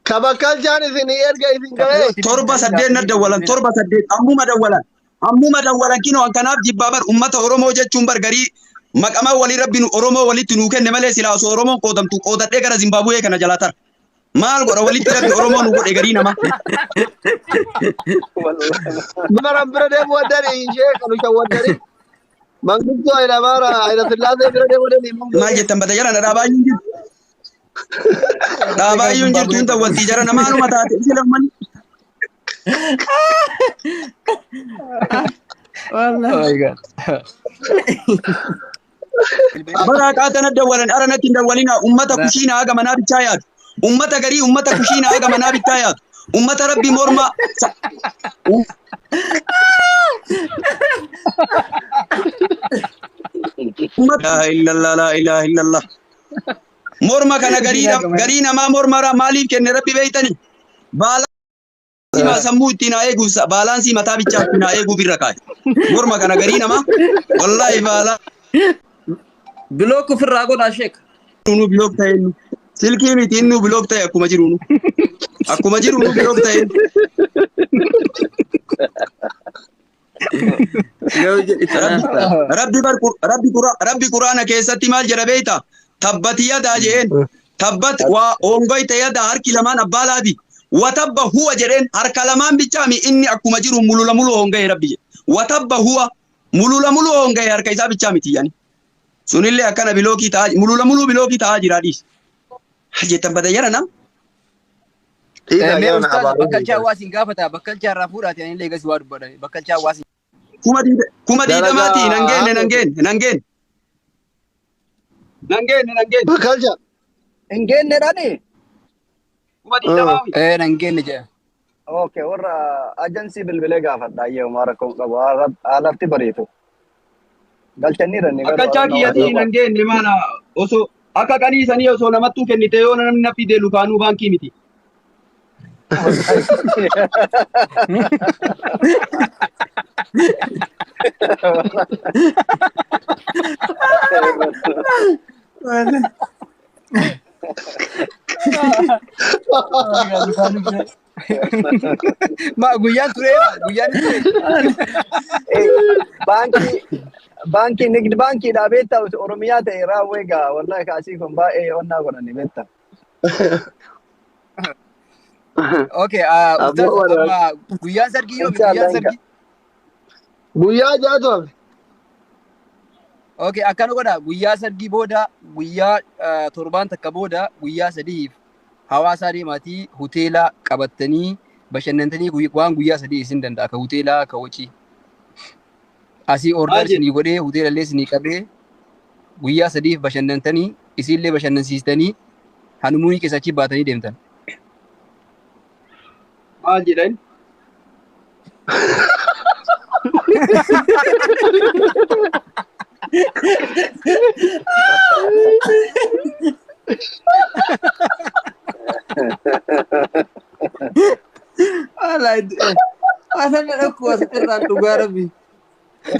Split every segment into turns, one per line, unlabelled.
Kabakal jani sini erga isin galee.
torba saddeet na dawalan torba saddeet ammuma dawalan kino ankanaaf jibbabar ummata oromoo jechuun bar garii maqama wali rabbi nu oromoo walitti nuu kenne malee silaa osoo oromoon qoodamtu qoodadhee gara Zimbaabuwee kana jalaatar maal godha walitti rabbi oromoo nu godhe garii nama
Mara bira deemu wadani ishee kanu shawadani. Manguddo ayna mara ayna sillaase bira deemu wadani.
maal jettan bada jala na dhaabayyuun jirtu hunda wanti jara namaanuma taate silamman
Wallah.
Oh my god.
bara qaatana dawalan aranatti dawalina ummata kushiina aga manaa bichaa yaadu ummata garii ummata kushiina aga manaa bichaa yaadu ummata rabbi morma la ilaha illallah morma kana garii namaa mormara maaliif kenne rabbi beeytani baala sammuu ittiin haa eegu baalaansii mataa bichaa ittiin haa eeguu birra kaa'e morma kana garii namaa wallahi baala
Block ofirraa godhaa sheek.
nu blok ta'e nu silkii miti inni blok ta'e akkuma jiru nu blok ta'e rabbi quraana keessatti maal jedha beeyta tabbati yadaa jeen tabbat waa ongoyte yada harki lamaan abbaa laati watabba huwa jedheen harka lamaan bichaami inni akkuma jiru mulula mulu hongaye rabbi jedhe watabba huwa mulula mulu hongaye harka isaa bichaa miti yani sunillee akkana bilookii ta'aa mulula mulu bilookii ta'aa jira dhiis jettan bada jara nam
Mee ustaaz bakkalchaa hawaasiin gaafata bakkalchaa irraa fuudhaati ani illee gasii waa dubbadha bakkalchaa hawaasiin.
kuma diidamaati nangeen
Bakalja.
Engenne dhani?
kuma diidamaati
Nangeenne jedha.
Okay, warra agency bilbilee gaafadha ayyee mara kun qabu alafti bariitu. Galchanii ranni
akkachaa kiyyatii nangeen maana osoo akka qaniisanii osoo namattuu kennite yoo namni na fide lukaanuu baankii miti.
Ma guyyaan ture
Banki nigdi banki dha beekta Oromiyaa ta'e raawwee gaa wallahi kaasii kun baay'ee onnaa godhani beekta.
Okay, guyyaan sargii yoo guyyaan sargii.
Guyyaa jaatu hafe.
Okay, akkana godha guyyaa sargii booda guyyaa torbaan takka booda guyyaa sadiif hawaasaa deemaatii hoteela qabattanii bashannantanii waan guyyaa sadii isin danda'a ka hoteelaa ka wacii. Asii order isinii godhee hoteela illee isinii qabee guyyaa sadiif bashannantanii isiillee bashannansiistanii hanumuunii keessa achi baatanii deemtan.
Maal jedhan?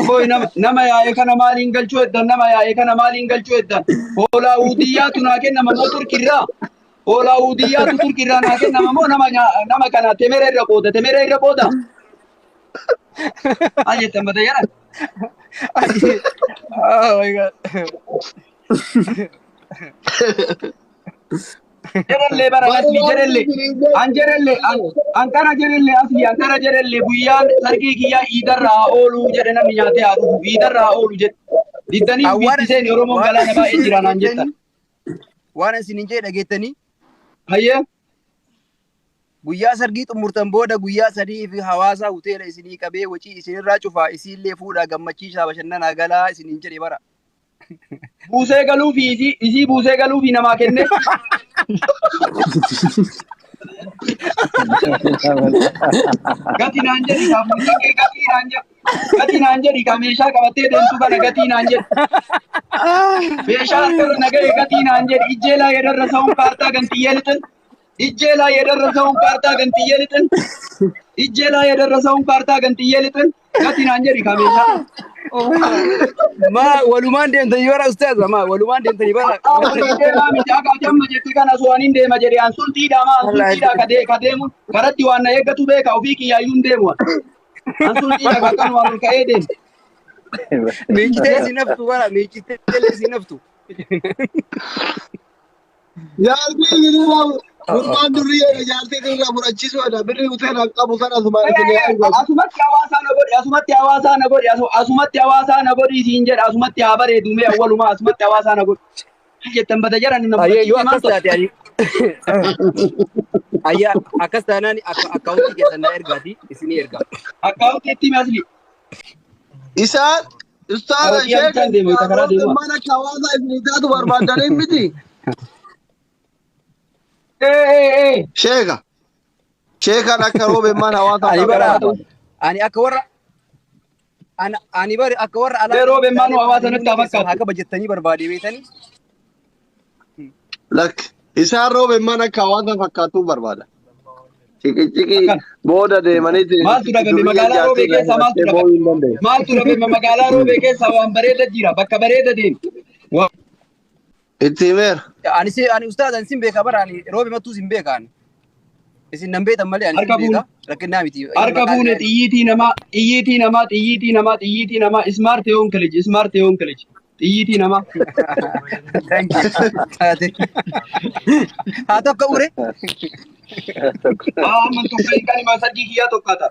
Boy nama yaa'ee kana maaliin galchuu eddan hoolaa uudiyyaatu naa kennama moo turkirraa hoolaa uudiyyaatu turkirraa naa kennama moo nama kana temera irra qooda jettan mata jedhan
Oh my god.
Jerelle baragatni ankara jerelle guyyaan sargii kiyyaa iidarraa ooluu jedhe namni nyaatee haa dhufu iidarraa oolu jedhe diddanii biittiseen Oromoon galaana baay'ee jira naan jettan.
Waan isin hin jedhe dhageettanii
Hayyee
guyyaa sargii xumurtan booda guyyaa sadii fi hawaasaa hoteela isinii qabee wacii isinirraa cufaa isiillee fuudhaa gammachiisaa bashannanaa galaa isin hin jedhe bara.
buusee galuu fi isii buusee galuu fi namaa kenne. Gati naan jedhi gati naan jedhi ka meeshaa qabattee deemtu kana gatii naan jedhi. Meeshaa akkana nagahee gatii naan jedhi ijjeelaa yedarra sa'uun kaartaa gantiyyee lixin. Ijjeelaa yedarra sa'uun kaartaa gantiyyee lixin. Ijjeelaa yedarra sa'uun kaartaa gantiyyee lixin. Gati naan jedhi ka meeshaa.
ما ولومان دين تجيبها أستاذ ما ولومان دين تجيبها
Jamma jetti kana suwaniin deema jedhee an sultiidha kadeemu karatti waan na eeggatu beeka ofii kiyyaayyuun deemu an sultiidha kakkan waan ol ka'ee deemu.
ميجي سينفتو ولا ميجي سينفتو
Jaartii birraa gurbaan durrii jaartii birraa fudhachiisuudha. Birrii uteen qabu sana
Asumatti hawaasaa na godhi asumatti hawaasaa na godhi siin jedha asumatti haa bareedu mee awwalumaa asumatti hawaasaa na godhi. Jettan bada jedhan nama
أيه يو أكستات يعني أيه أكستات أنا أكاونتي كسرنا إرجعتي إسني إرجع
akkaawuntiitti masli.
isaan ustaara
Hojii halkan deemu, isa karaa deemu.
mana kawaasa ifnitaatu barbaadanii miti. Sheekan akka roobeen mana hawaasa
أنا برا
barbaadu.
أنا أكور أنا برا أكور على
Yeroo beemaan hawaasa nutti fakkaatu.
هاك بجتني بربادي بيتني
Lakki isaan roobeen mana akka hawaasa fakkaatu barbaada. Ciqiciqi
Akkan.
booda deemanii
Maaltu dhagame magaalaa roobee keessa maaltu dhagame? Maaltu dhagame magaalaa roobee keessa waan bareeda jira bakka bareeda deemu.
Itti himeera.
أنا أستاذ أنا سين بيكا برا أنا روبي ما تو سين بيكا أنا إسين نبيت أمالي أنا سين
أركبون.
بيكا لكن نامي تي
Harka fuune xiyyiitii namaa ismaart yoon kilij xiyyiitii namaa.
Thank you هذا كوري
Amman tokko hin kan himaa sadii kiyyaa tokkata.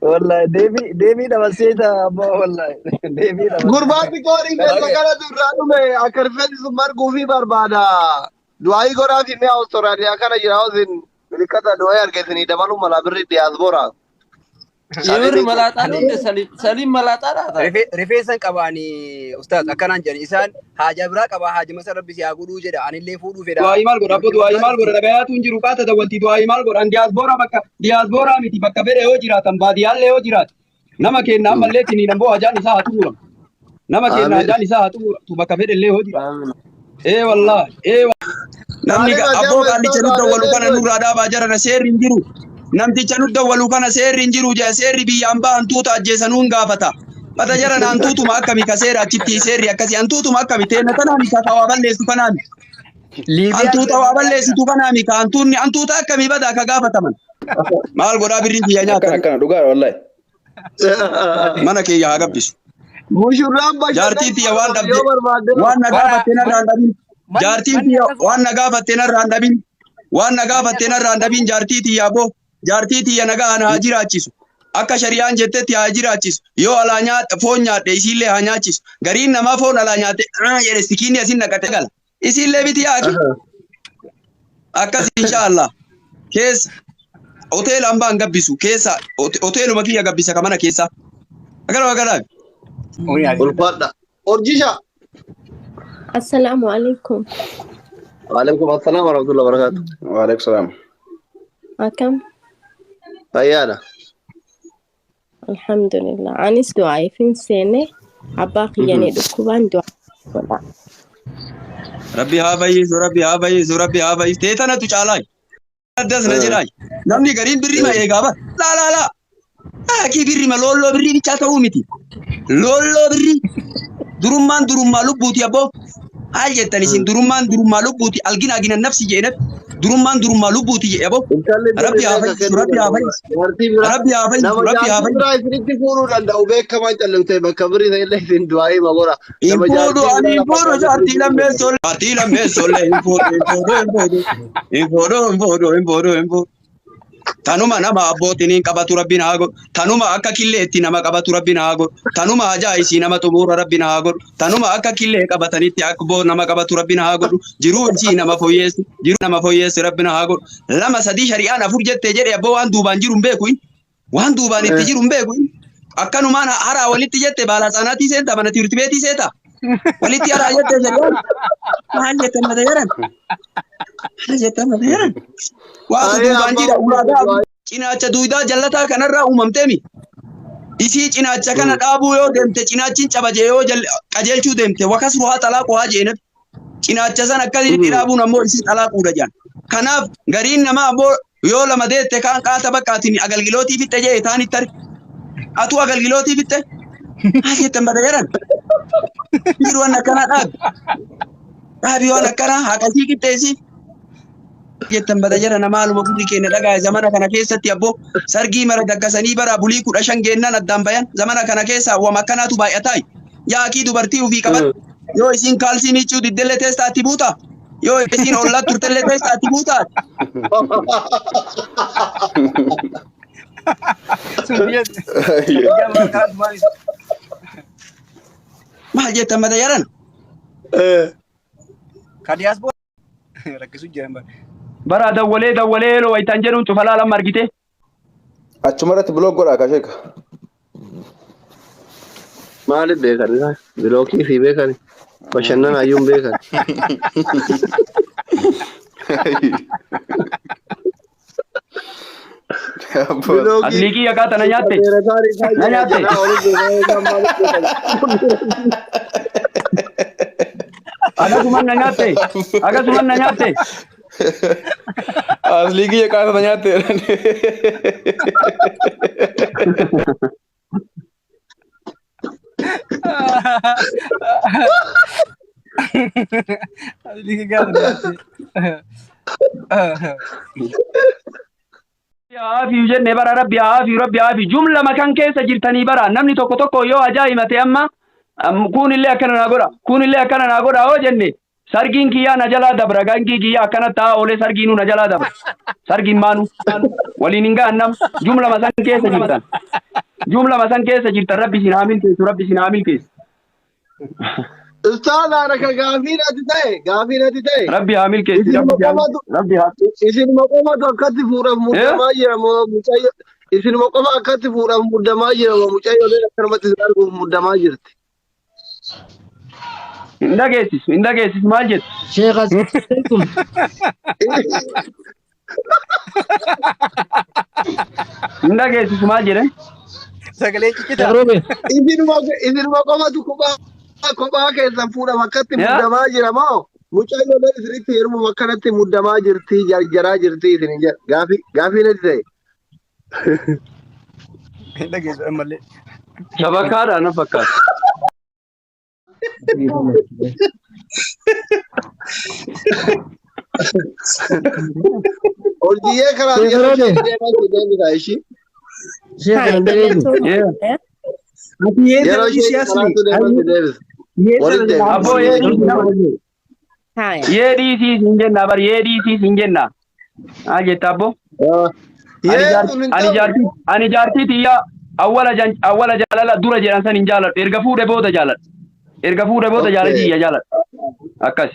والله ديمي ده مسيتها ابو والله ديمي ده
Gurbaatti qooriin keessa kana durraa dhume akka rifeensi marguu fi barbaada. Du'aayi godhaa fi mi'a Awustiraaliyaa kana jira hosin milikkata du'aayi argeessanii dabaluu mala birri diyaasbooraa.
يمر ملاطة سليم ملاطة
رفيسان قباني أستاذ أكنان جاني إنسان حاجة برا قبا حاجة مثلا ربي سيأقولوا جدا عن اللي فودوا في
Du'aayi maal godha abbo du'aayi maal godha dhagayaatu hin jiru qaata dawwanti du'aayi maal godha diyaasbooraa miti bakka fedhe yoo jiraatan baadiyyaallee yoo jiraatu nama keenya ammallee tiniin amboo hajaan isaa haa xumuramu. Nama keenya hajaan isaa haa xumuratu bakka fedhe illee yoo jiraatu. Wallaahi namni abboo qaallicha nu dawwalu kana nurraa dhaabaa jarana seerri hin jiru. Namticha nu dawwalu kana seerri hin jiru jee seerri biyyaan baa hantuuta ajjeesanuu hin gaafata. Bata jarana hantuutuma akkami ka seera achitti seerri akkasii hantuutuma akkami teenya kanaami ka waa balleessu kanaami. Hantuuta waa balleessitu kanaami ka hantuuta akkami badaa ka gaafataman. Maal godhaa birriin kiyya nyaata.
akkana dhugaadha wallahi.
Mana kiyya haa gabbisu.
Mushurraan bashannanaa
Jaartiin tiyya waan dhabde
yoo barbaadde
waan na gaafatte narraa hin dhabin. Jaartiin tiyya waan na gaafatte narraa hin dhabin. Waan na gaafatte narraa hin dhabin jaartii tiyya aboo. Jaartii tiyya nagaa haa jiraachisu. Akka shari'aan jettetti haa jiraachisu. Yoo alaa nyaadhe foon nyaadhe isiillee haa nyaachisu. Gariin namaa foon alaa nyaadhe jedhe sikiinni asin naqate gala. Isiillee biti yaaki. Akkas inshaallah. Keessa hoteela hambaan gabbisu keessa hoteeluma kiyya gabbisa ka mana keessa. Agaraafi.
ulfaadha. Orjisha.
السلام عليكم.
Waalaikum assalaam warahmatullahi wabarakatuh.
وعليكم السلام.
كم؟
Fayyaadha.
الحمد لله. أنيس دعاء في سنة أباقي يعني دكوبان دعاء.
Rabbi haa fayyisu. Teetana tu caalaa. Addas na jedhaa. Namni gariin birrii ma eegaa ba. Laa. Akii birrii ma loolloo birrii bichaa ta'uu miti. Loolloo birrii. Durummaa lubbuuti abboo. Haal jettan isin durummaa lubbuuti algina nafsi jedhe durummaa lubbuuti jedhe abboo. Rabbi haa fayyisu. Rabbi haa fayyisu.
Biraa isinitti fuudhuu danda'u beekamaa callimtee bakka birii ta'ellee isin du'aayii magora.
Ani fuudhu jaartii lammeessollee hin fuudhu. Tanuma nama abbootiin qabatu rabbiin haa godhu. Tanuma akka killeetti nama qabatu rabbiin haa godhu. Tanuma ajaa'isii nama xumura rabbiin haa godhu. Tanuma akka killee qabatanitti akka nama qabatu rabbiin haa godhu. Jiruu isii nama fooyyeessu rabbiin haa godhu. 2 3 shari'aan 4 jettee jedhe abboo waan duubaan jiru hin beeku. Waan duubaan itti jiru hin beeku. Akkanumaan haraa walitti jette baala sanaatii seenta mana tirtibeetii seeta. Walitti haraa jettee jedhan. Maal jettan mata jedhan. Waan duubaan jira ulaagaa cinaacha duudaa jallataa kanarraa uumamteemi. Isii cinaacha kana dhaabuu yoo deemte cinaachiin cabajee yoo qajeelchuu deemte wakas ruhaa xalaaquu haa jeenat. cinaacha san akkasitti dhaabuun ammoo isin xalaaquudha jedhan. Kanaaf gariin namaa ammoo yoo lama deette kaan qaata baqqaatiin agalgilootii fitte jee taanitti ari. Atu agalgilootii fitte? Haa jettan bada jedhan. Dhiirri waan akkanaa dhaabi. Dhaabi waan akkanaa haqasii qixxeessi. Jettan bada jedhan maaluma gurri keenya dhagaa zamana kana keessatti abboo sargii mara daggasanii bara bulii 15 geennan addaan bayan zamana kana keessa waan akkanaatu baay'ataa. Yaakii dubartii ofii qaban yoo isin kaalsii miicuu diddellee teestaatti buuta. Yoo isin ollaa turtellee teestaatti buuta. Maal jettan bada jedhan?
Kadiyaas boo rakkisu jiran bara.
Bara dawwalee loo waytaan jedhuun cufalaa lama argite.
Achumarratti biloog godhaa kasheeka.
Maaliif beekan isaa? Bilookii fi beekan. Bashannana ayyuun beekan.
Asliikii yakaa tana nyaatte. Na nyaatte. Akkasuman na nyaatte. Akkasuman na nyaatte.
Asliikii yakaa tana nyaatte.
Asliikii gaafa
Aafi jenne bara rabbi aafi jumla makan keessa jirtanii bara namni tokko yoo ajaa'imate amma kunillee akkana na godha hoo jenne sargiin kiyyaa na jalaa dabra gangii kiyyaa akkana ta'a oolee sargiinuu na jalaa dabra sargiin maanu waliin hin gaannam jumla masan keessa jirtan rabbi sin haa milkeessu.
Ustaadhaan akka gaafii natti ta'e.
Rabbi haa milkeessu.
Isin maqomatu akkatti fuudhaaf muddamaa jira moo mucayyoo? Isin maqoma akkatti fuudhaaf muddamaa jira moo mucayyooleen akkanumatti isin arguuf muddamaa jirti?
Hin dhageessisu maal jettu?
Sheekh Asalaamaaleykum.
Hin dhageessisu maal jedhe?
sagalee ciccitaa.
Isin maqomatu kophaa keessan fuudhaaf akkatti muddamaa jira moo mucayyooleen isinitti heerumuuf akkanatti muddamaa jirti jarjaraa jirti isin gaafii natti ta'e.
Hin dhageessu ammallee.
Shabakaadhaan na fakkaata.
Oljiyyee karaa yeroo isheen deemaa ishii. Yeroo isheen karaatu deemaa deebisa.
Abboo yeedhiisii sin jenna bar yeedhiisii sin jenna. Haa jetta abboo. Ani jaartii tiyya awwala jaalala dura jedhan san hin jaaladhu erga fuudhe booda jaaladhu. Erga fuudhe booda jaalatiyya jaaladhu. Akkas.